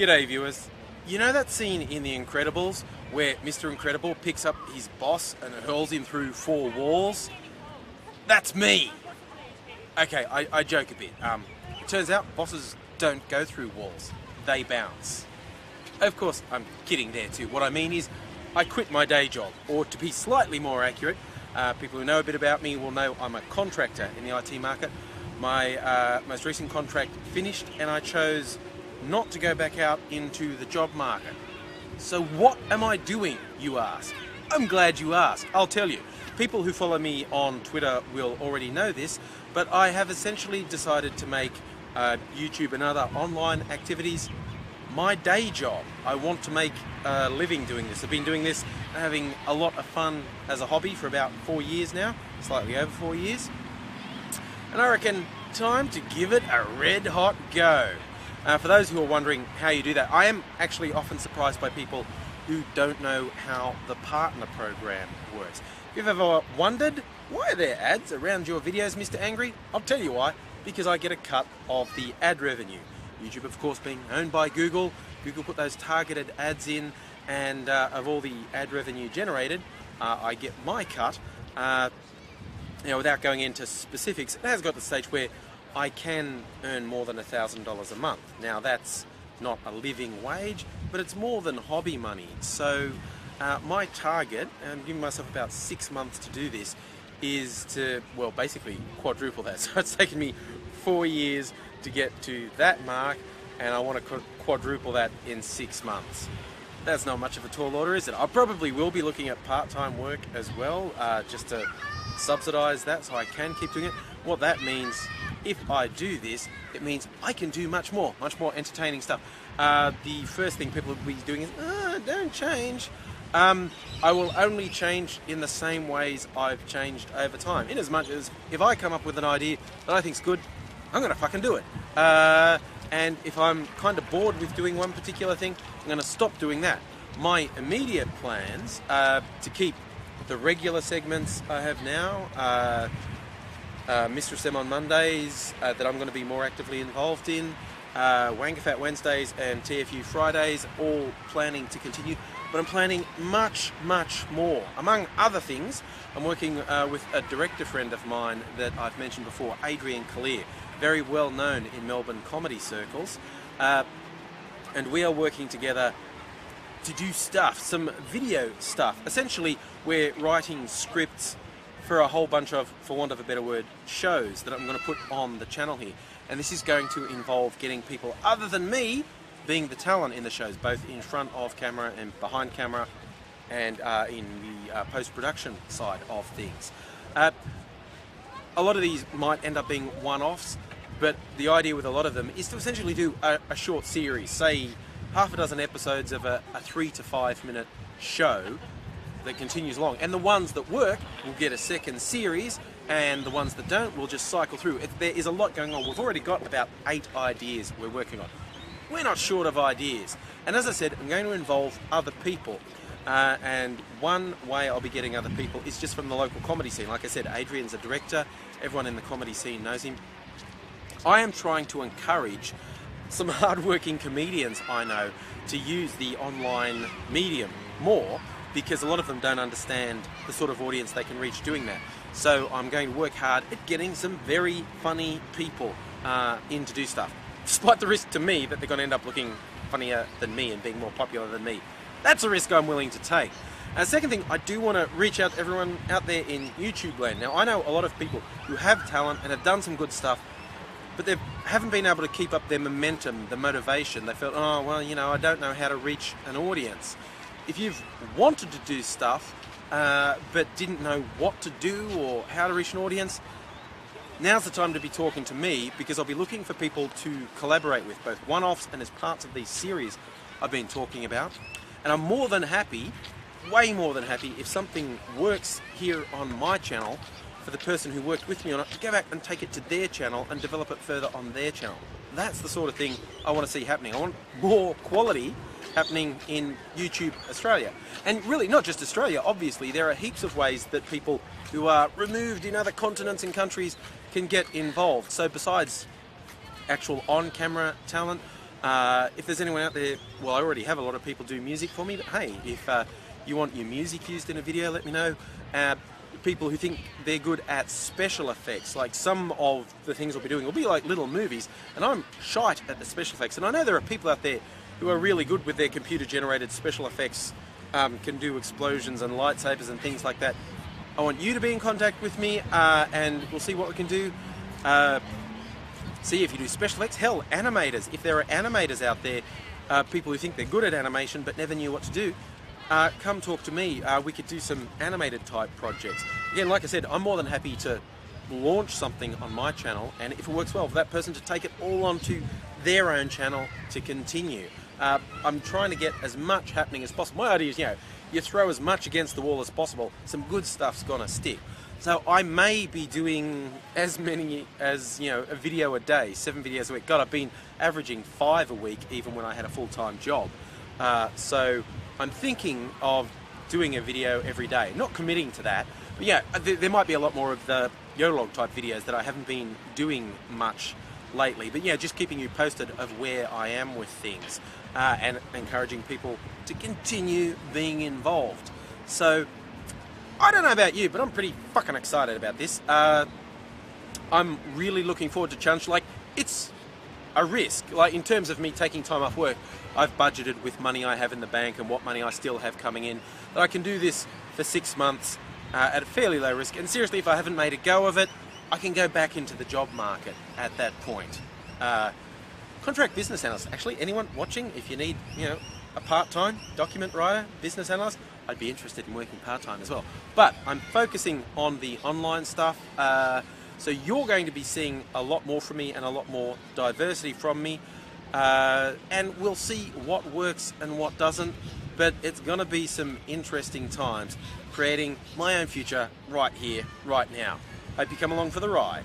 G'day viewers. You know that scene in The Incredibles where Mr. Incredible picks up his boss and hurls him through 4 walls? That's me! Okay, I joke a bit. It turns out bosses don't go through walls. They bounce. Of course, I'm kidding there too. What I mean is, I quit my day job, or to be slightly more accurate, people who know a bit about me will know I'm a contractor in the IT market. My most recent contract finished and I chose not to go back out into the job market. So what am I doing, you ask? I'm glad you asked. I'll tell you. People who follow me on Twitter will already know this, but I have essentially decided to make YouTube and other online activities my day job. I want to make a living doing this. I've been doing this, having a lot of fun as a hobby for about 4 years now, slightly over 4 years. And I reckon time to give it a red hot go. For those who are wondering how you do that, I am actually often surprised by people who don't know how the partner program works. If you've ever wondered, why are there ads around your videos, Mr. Angry? I'll tell you why. Because I get a cut of the ad revenue. YouTube, of course, being owned by Google. Google put those targeted ads in, and of all the ad revenue generated, I get my cut. Without going into specifics, it has got to the stage where I can earn more than $1,000 a month. Now that's not a living wage, but it's more than hobby money. So my target, and I'm giving myself about 6 months to do this, is to, well, basically quadruple that. So it's taken me 4 years to get to that mark, and I want to quadruple that in 6 months. That's not much of a tall order, is it? I probably will be looking at part-time work as well, just to subsidize that so I can keep doing it. What that means, if I do this, it means I can do much more entertaining stuff. The first thing people will be doing is, don't change. I will only change in the same ways I've changed over time. In as much as if I come up with an idea that I think's good, I'm gonna fucking do it. And if I'm kind of bored with doing one particular thing, I'm gonna stop doing that. My immediate plans to keep the regular segments I have now, Mistress M on Mondays, that I'm going to be more actively involved in, Wangafat Wednesdays and TFU Fridays, all planning to continue, but I'm planning much more. Among other things, I'm working with a director friend of mine that I've mentioned before, Adrian Kalir, very well known in Melbourne comedy circles, and we are working together to do stuff, some video stuff. Essentially, we're writing scripts for a whole bunch of, for want of a better word, shows that I'm going to put on the channel here. And this is going to involve getting people other than me being the talent in the shows, both in front of camera and behind camera, and in the post-production side of things. A lot of these might end up being one-offs, but the idea with a lot of them is to essentially do a short series, say half a dozen episodes of a 3 to 5 minute show that continues along, and the ones that work will get a second series, and the ones that don't will just cycle through. There is a lot going on. We've already got about 8 ideas we're working on. We're not short of ideas, and as I said, I'm going to involve other people, and one way I'll be getting other people is just from the local comedy scene. Like I said, Adrian's a director, everyone in the comedy scene knows him. I am trying to encourage some hard-working comedians I know to use the online medium more, because a lot of them don't understand the sort of audience they can reach doing that. So I'm going to work hard at getting some very funny people in to do stuff, despite the risk to me that they're going to end up looking funnier than me and being more popular than me. That's a risk I'm willing to take. And second thing, I do want to reach out to everyone out there in YouTube land. Now, I know a lot of people who have talent and have done some good stuff, but they haven't been able to keep up their momentum, the motivation. They felt, oh, well, you know, I don't know how to reach an audience. If you've wanted to do stuff, but didn't know what to do or how to reach an audience, now's the time to be talking to me, because I'll be looking for people to collaborate with, both one-offs and as parts of these series I've been talking about. And I'm more than happy, way more than happy, if something works here on my channel, for the person who worked with me on it to go back and take it to their channel and develop it further on their channel. That's the sort of thing I want to see happening. I want more quality happening in YouTube Australia. And really, not just Australia, obviously. There are heaps of ways that people who are removed in other continents and countries can get involved. So besides actual on-camera talent, If there's anyone out there, well, I already have a lot of people do music for me, but hey, if you want your music used in a video, let me know. People who think they're good at special effects, like some of the things we'll be doing will be like little movies, and I'm shite at the special effects. And I know there are people out there who are really good with their computer-generated special effects, can do explosions and lightsabers and things like that. I want you to be in contact with me, and we'll see what we can do. See if you do special effects. Hell, animators. If there are animators out there, people who think they're good at animation but never knew what to do, come talk to me. We could do some animated type projects. Again, like I said, I'm more than happy to launch something on my channel, and if it works well for that person, to take it all onto their own channel to continue. I'm trying to get as much happening as possible. My idea is, you throw as much against the wall as possible, some good stuff's gonna stick. So I may be doing as many as, a video a day, 7 videos a week. God, I've been averaging 5 a week even when I had a full-time job. So I'm thinking of doing a video every day. Not committing to that, but yeah, there might be a lot more of the YOLOG type videos that I haven't been doing much lately. But yeah, just keeping you posted of where I am with things, and encouraging people to continue being involved. So I don't know about you, but I'm pretty fucking excited about this. I'm really looking forward to challenge. Like, it's a risk. Like, in terms of me taking time off work, I've budgeted with money I have in the bank and what money I still have coming in, that I can do this for 6 months at a fairly low risk. And seriously, if I haven't made a go of it, I can go back into the job market at that point. Contract business analyst. Actually, anyone watching, if you need, a part-time document writer, business analyst, I'd be interested in working part-time as well. But I'm focusing on the online stuff, so you're going to be seeing a lot more from me and a lot more diversity from me, and we'll see what works and what doesn't, but it's going to be some interesting times creating my own future right here, right now. Hope you come along for the ride.